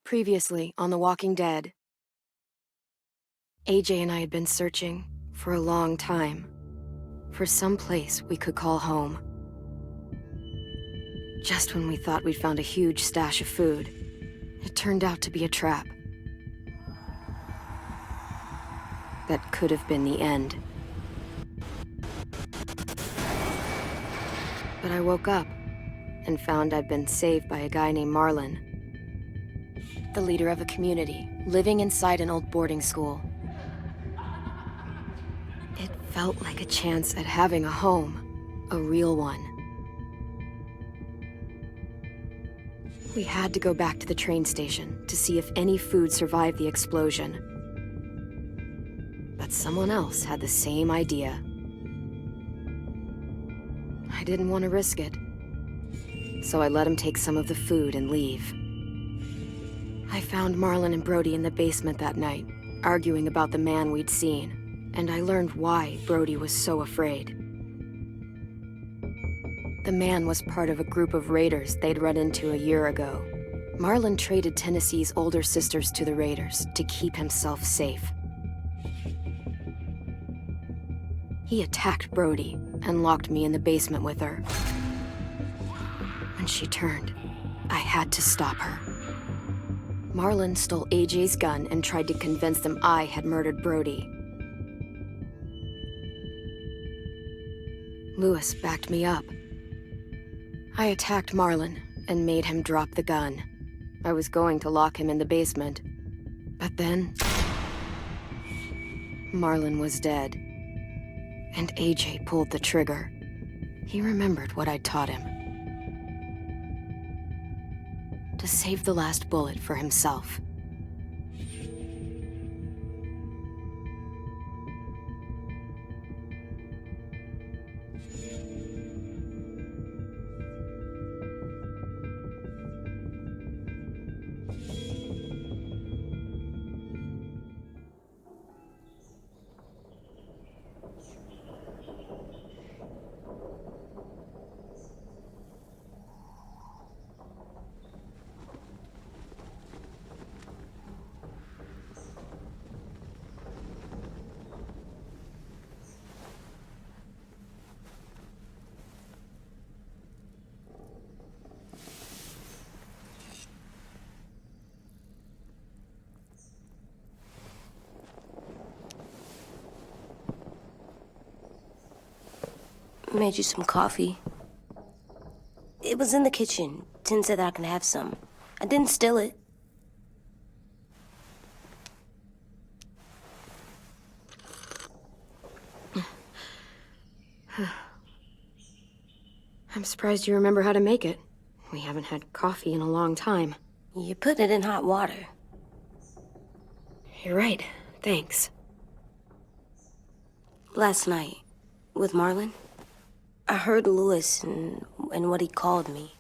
Previously on The Walking Dead, AJ and I had been searching for a long time for some place we could call home. Just when we thought we'd found a huge stash of food, it turned out to be a trap. That could have been the end. But I woke up and found I'd been saved by a guy named Marlon, the leader of a community living inside an old boarding school. It felt like a chance at having a home, a real one. We had to go back to the train station to see if any food survived the explosion. But someone else had the same idea. I didn't want to risk it, so I let him take some of the food and leave. I found Marlon and Brody in the basement that night, arguing about the man we'd seen, and I learned why Brody was so afraid. The man was part of a group of raiders they'd run into a year ago. Marlon traded Tennessee's older sisters to the raiders to keep himself safe. He attacked Brody and locked me in the basement with her. When she turned, I had to stop her. Marlon stole AJ's gun and tried to convince them I had murdered Brody. Lewis backed me up. I attacked Marlon and made him drop the gun. I was going to lock him in the basement, but then Marlon was dead, and AJ pulled the trigger. He remembered what I'd taught him. To save the last bullet for himself. Made you some coffee. It was in the kitchen. Tin said that I can have some. I didn't steal it. I'm surprised you remember how to make it. We haven't had coffee in a long time. You put it in hot water. You're right. Thanks. Last night, with Marlon, I heard Lewis and what he called me.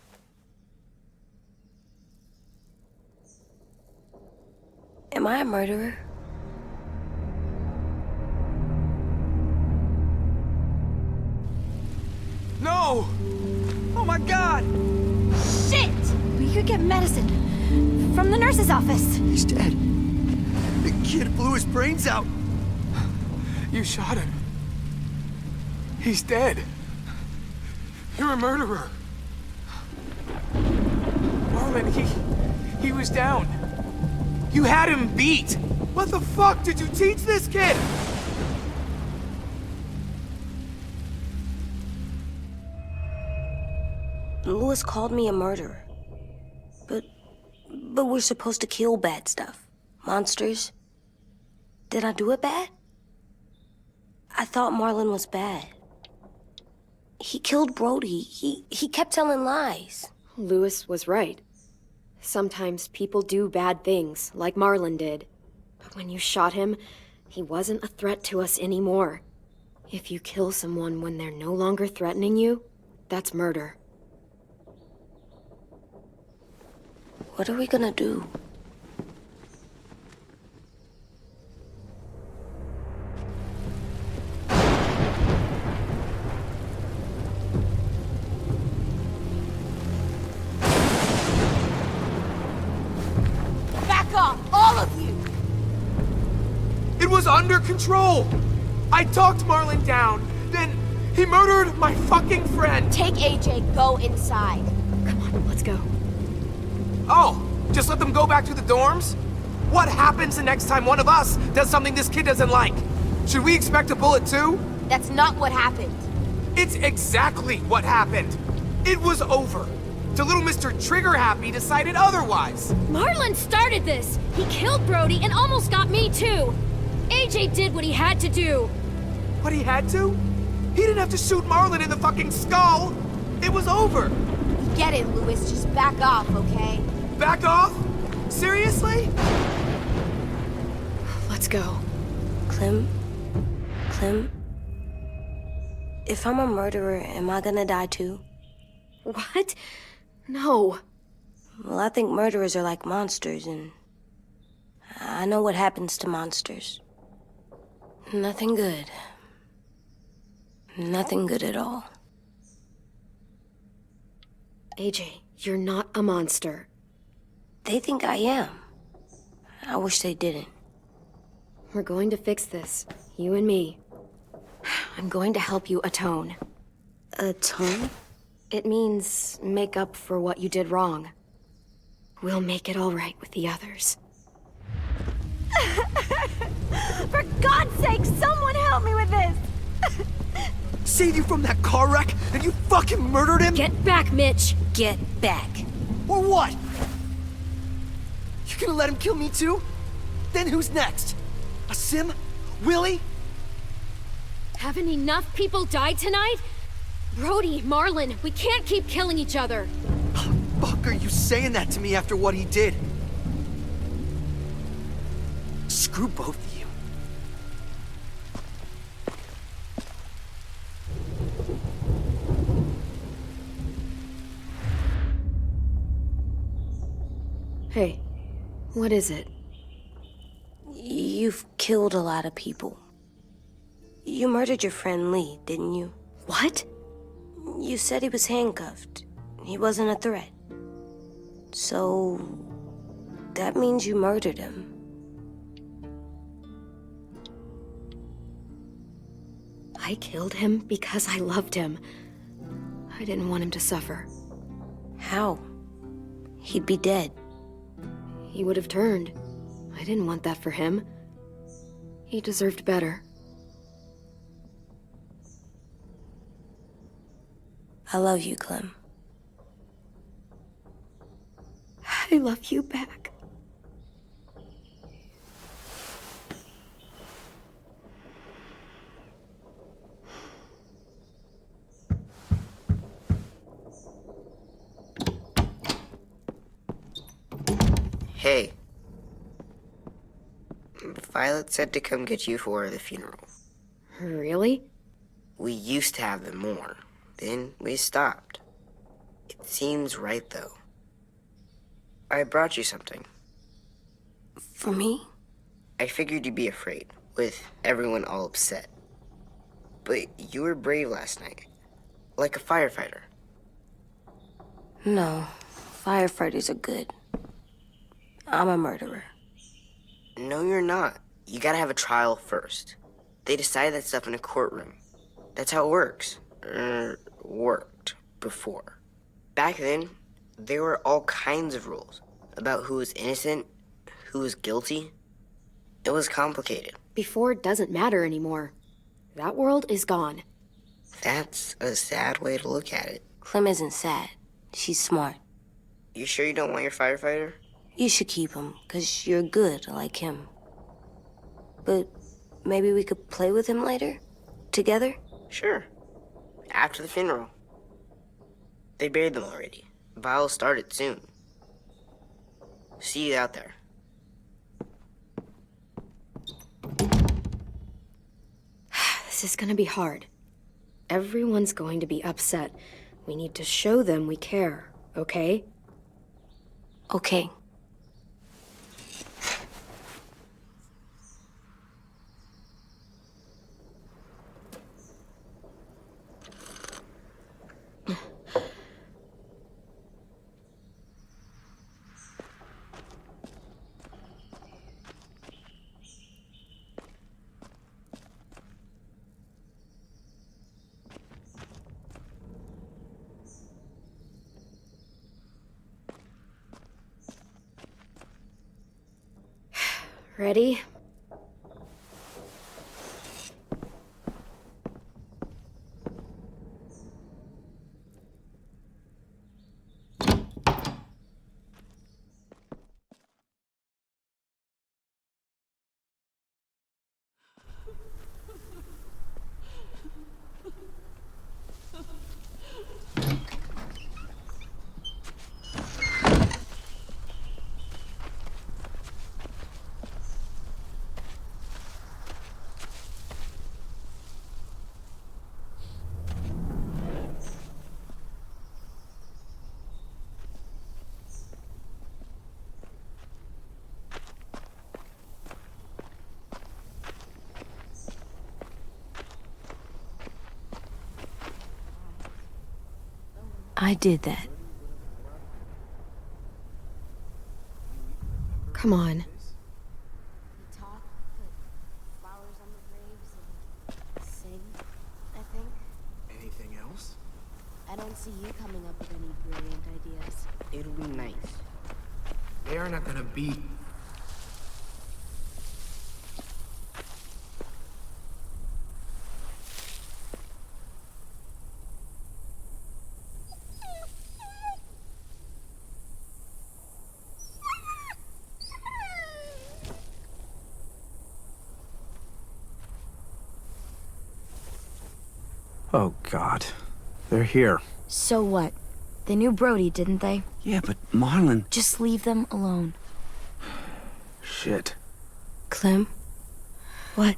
Am I a murderer? No! Oh my God! Shit! We could get medicine from the nurse's office. He's dead. The kid blew his brains out. You shot him. He's dead. You're a murderer. Marlon, he was down. You had him beat. What the fuck did you teach this kid? Lewis called me a murderer. But we're supposed to kill bad stuff. Monsters. Did I do it bad? I thought Marlon was bad. He killed Brody. He kept telling lies. Lewis was right. Sometimes people do bad things, like Marlon did. But when you shot him, he wasn't a threat to us anymore. If you kill someone when they're no longer threatening you, that's murder. What are we gonna do? back off, all of you! It was under control! I talked Marlon down, then he murdered my fucking friend! Take AJ, go inside. Come on, let's go. Oh, just let them go back to the dorms? What happens the next time one of us does something this kid doesn't like? Should we expect a bullet too? That's not what happened. It's exactly what happened. It was over. Till little Mr. Trigger Happy decided otherwise. Marlon started this! He killed Brody and almost got me too! AJ did what he had to do! What he had to? He didn't have to shoot Marlon in the fucking skull. It was over. We get it, Louis. Just back off, okay? Back off? Seriously? Let's go. Clem? If I'm a murderer, am I gonna die too? What? No. Well, I think murderers are like monsters, and I know what happens to monsters. Nothing good. Nothing good at all. AJ, you're not a monster. They think I am. I wish they didn't. We're going to fix this. You and me. I'm going to help you atone. Atone? It means make up for what you did wrong. We'll make it all right with the others. For God's sake, someone help me with this! Save you from that car wreck, and you fucking murdered him? Get back, Mitch! Get back. Or what? You gonna let him kill me too? Then who's next? A Sim? Willie? Haven't enough people died tonight? Brody, Marlon, we can't keep killing each other. Fuck, are you saying that to me after what he did? Screw both of you. Hey, what is it? You've killed a lot of people. You murdered your friend Lee, didn't you? What? You said he was handcuffed. He wasn't a threat. So, that means you murdered him. I killed him because I loved him. I didn't want him to suffer. How? He'd be dead. He would have turned. I didn't want that for him. He deserved better. I love you, Clem. I love you back. Hey. Violet said to come get you for the funeral. Really? We used to have them more. Then we stopped. It seems right, though. I brought you something. For me? I figured you'd be afraid, with everyone all upset. But you were brave last night. Like a firefighter. No. Firefighters are good. I'm a murderer. No, you're not. You gotta have a trial first. They decide that stuff in a courtroom. That's how it works. Worked before. Back then, there were all kinds of rules about who was innocent, who was guilty. It was complicated. Before doesn't matter anymore. That world is gone. That's a sad way to look at it. Clem isn't sad. She's smart. You sure you don't want your firefighter? You should keep him, 'cause you're good like him. But maybe we could play with him later? Together? Sure. After the funeral. They buried them already. Vile'll start it soon. See you out there. This is gonna be hard. Everyone's going to be upset. We need to show them we care, okay? Okay. Ready? I did that. Come on. We talk, put flowers on the graves, and sing, I think. Anything else? I don't see you coming up with any brilliant ideas. It'll be nice. They are not gonna beat. Oh, God. They're here. So what? They knew Brody, didn't they? Yeah, but Marlon... Just leave them alone. Shit. Clem? What?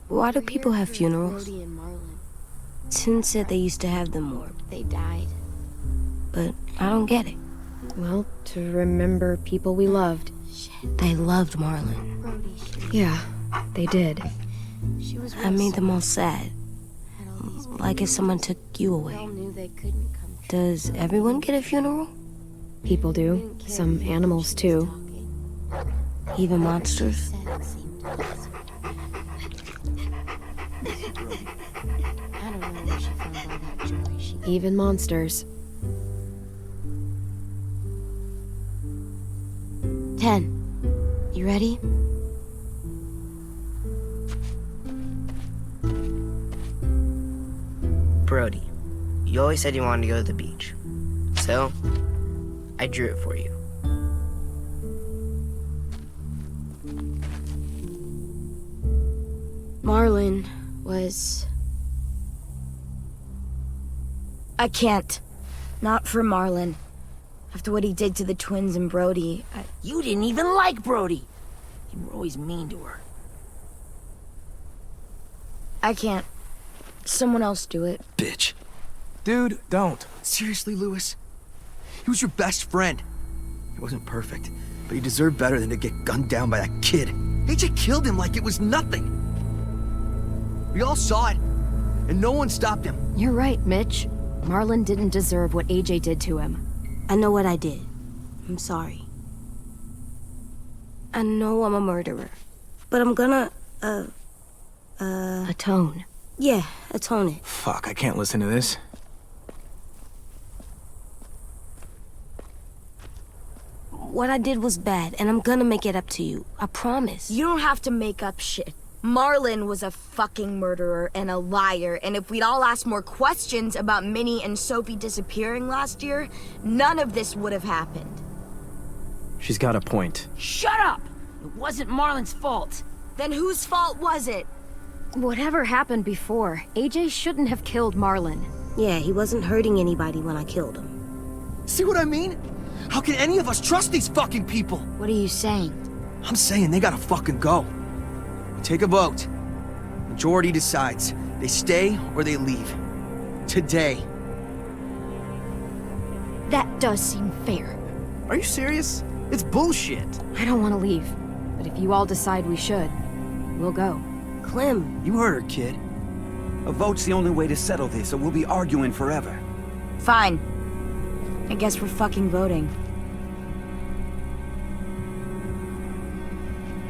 Why do people have funerals? Brody and Marlon. Sin said they used to have them more, They died. but I don't get it. Well, to remember people we loved. They loved Marlon. Brody, Yeah, they did. she was I made them all sad, had all these like if someone took you They all away. knew they couldn't come true. Does everyone get a funeral? People do. Some animals, too. Even monsters? Said it seemed easy. I don't know where she found all that joy. She Even monsters. 10. You ready? Brody, you always said you wanted to go to the beach. So, I drew it for you. Marlon was... I can't. Not for Marlon. After what he did to the twins and Brody, You didn't even like Brody. You were always mean to her. I can't. Someone else do it. Bitch. Dude, don't. Seriously, Lewis? He was your best friend. He wasn't perfect, but he deserved better than to get gunned down by that kid. AJ killed him like it was nothing. We all saw it, and no one stopped him. You're right, Mitch. Marlon didn't deserve what AJ did to him. I know what I did. I'm sorry. I know I'm a murderer, but I'm gonna, Atone. yeah, atone it. Fuck, I can't listen to this. What I did was bad, and I'm gonna make it up to you. I promise. You don't have to make up shit. Marlon was a fucking murderer and a liar, and if we'd all asked more questions about Minnie and Sophie disappearing last year, none of this would have happened. She's got a point. Shut up! It wasn't Marlon's fault. Then whose fault was it? Whatever happened before, AJ shouldn't have killed Marlon. Yeah, he wasn't hurting anybody when I killed him. See what I mean? How can any of us trust these fucking people? What are you saying? I'm saying they gotta fucking go. Take a vote. Majority decides. They stay or they leave. Today. That does seem fair. Are you serious? It's bullshit. I don't want to leave, but if you all decide we should, we'll go. Clem, You heard her, kid. A vote's the only way to settle this, or we'll be arguing forever. Fine. I guess we're fucking voting.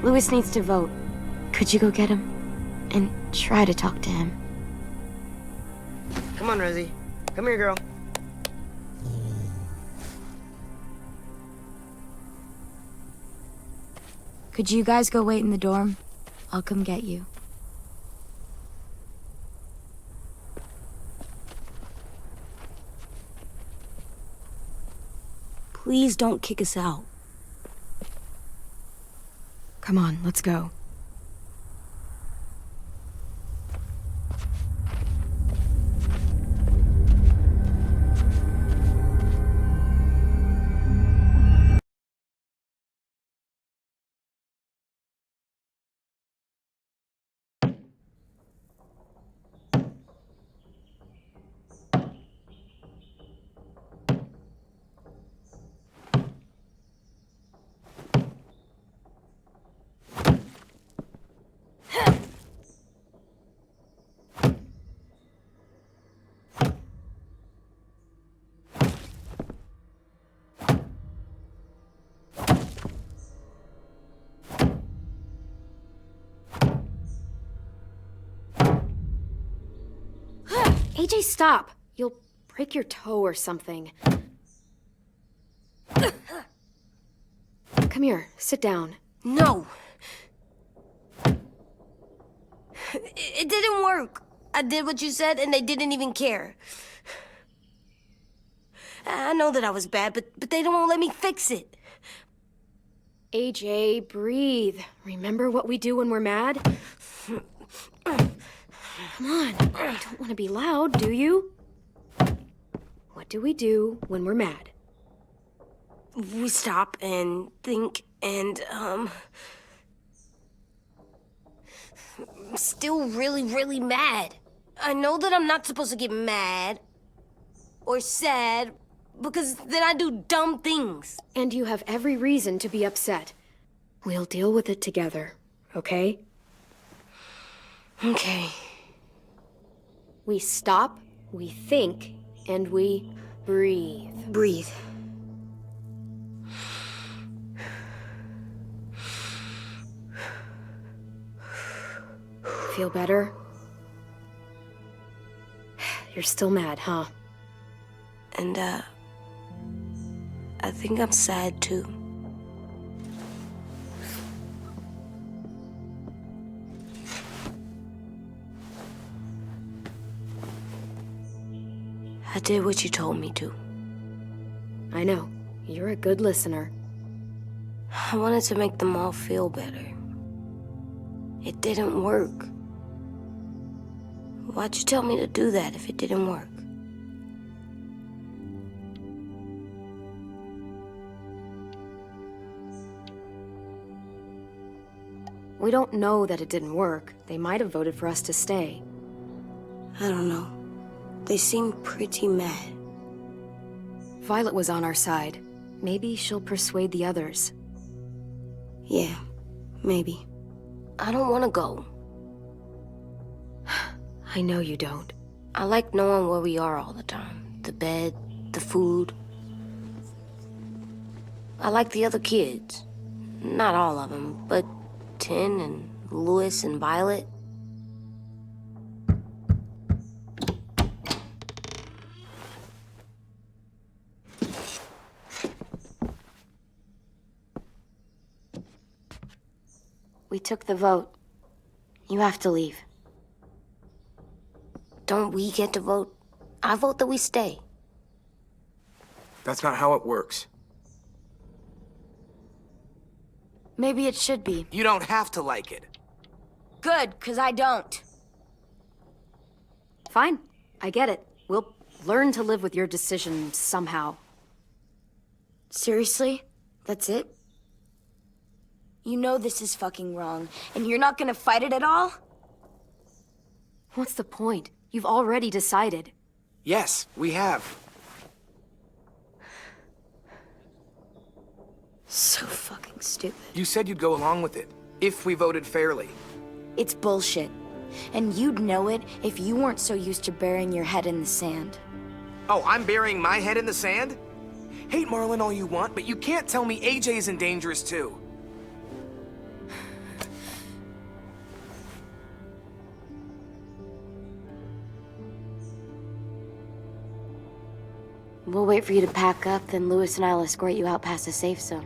Lewis needs to vote. could you go get him? And try to talk to him. Come on, Rosie. Come here, girl. Could you guys go wait in the dorm? I'll come get you. Please don't kick us out. Come on, let's go. AJ, stop! You'll break your toe or something. Come here, sit down. No. It didn't work. I did what you said and they didn't even care. I know that I was bad, but they don't let me fix it. AJ, breathe. Remember what we do when we're mad? Come on, you don't want to be loud, do you? What do we do when we're mad? We stop and think and, I'm still really, really mad. I know that I'm not supposed to get mad or sad because then I do dumb things. And you have every reason to be upset. We'll deal with it together, okay? Okay. We stop, we think, and we breathe. Breathe. Feel better? You're still mad, huh? And, I think I'm sad too. I did what you told me to. I know. You're a good listener. I wanted to make them all feel better. It didn't work. Why'd you tell me to do that if it didn't work? We don't know that it didn't work. They might have voted for us to stay. I don't know. They seem pretty mad. Violet was on our side. Maybe she'll persuade the others. Yeah, maybe. I don't want to go. I know you don't. I like knowing where we are all the time. The bed, the food. I like the other kids. Not all of them, but Tin and Louis and Violet. We took the vote. You have to leave. Don't we get to vote? I vote that we stay. That's not how it works. Maybe it should be. You don't have to like it. Good, 'cause I don't. Fine. I get it. We'll learn to live with your decision somehow. Seriously? That's it? You know this is fucking wrong, and you're not gonna fight it at all? What's the point? You've already decided. Yes, we have. So fucking stupid. You said you'd go along with it, if we voted fairly. It's bullshit. And you'd know it if you weren't so used to burying your head in the sand. Oh, I'm burying my head in the sand? Hate Marlon all you want, but you can't tell me AJ isn't dangerous too. We'll wait for you to pack up, then Louis and I'll escort you out past the safe zone.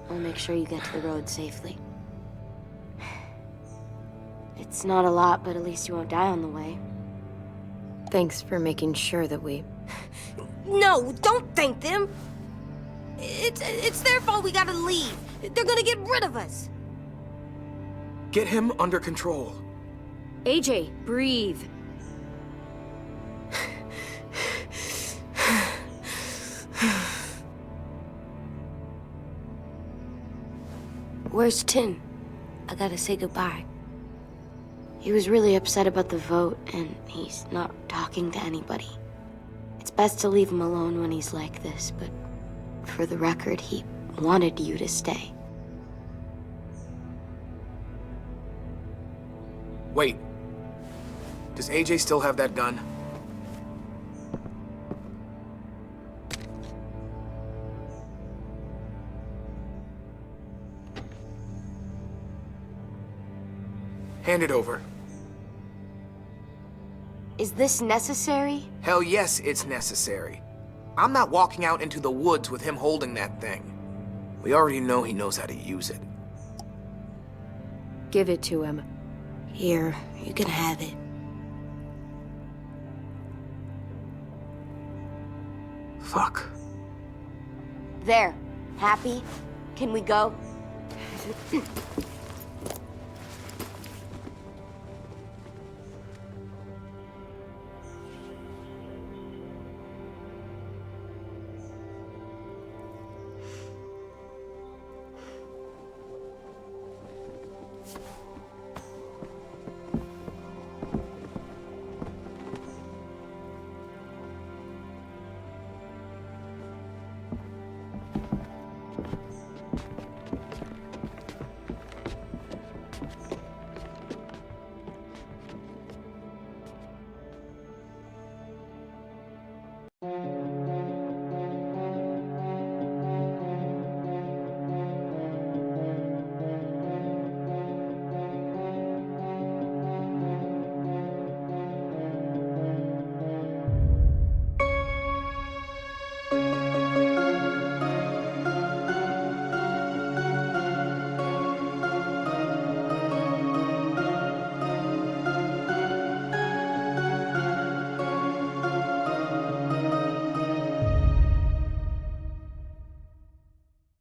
We'll make sure you get to the road safely. It's not a lot, but at least you won't die on the way. Thanks for making sure that we... No, don't thank them. It's their fault we gotta leave. They're gonna get rid of us. Get him under control. AJ, breathe. Where's Tin? I gotta say goodbye. He was really upset about the vote, and he's not talking to anybody. It's best to leave him alone when he's like this, but for the record, he wanted you to stay. Wait. Does AJ still have that gun? Hand it over. Is this necessary? Hell yes, it's necessary. I'm not walking out into the woods with him holding that thing. We already know he knows how to use it. Give it to him. Here, you can have it. Fuck. There. Happy? Can we go?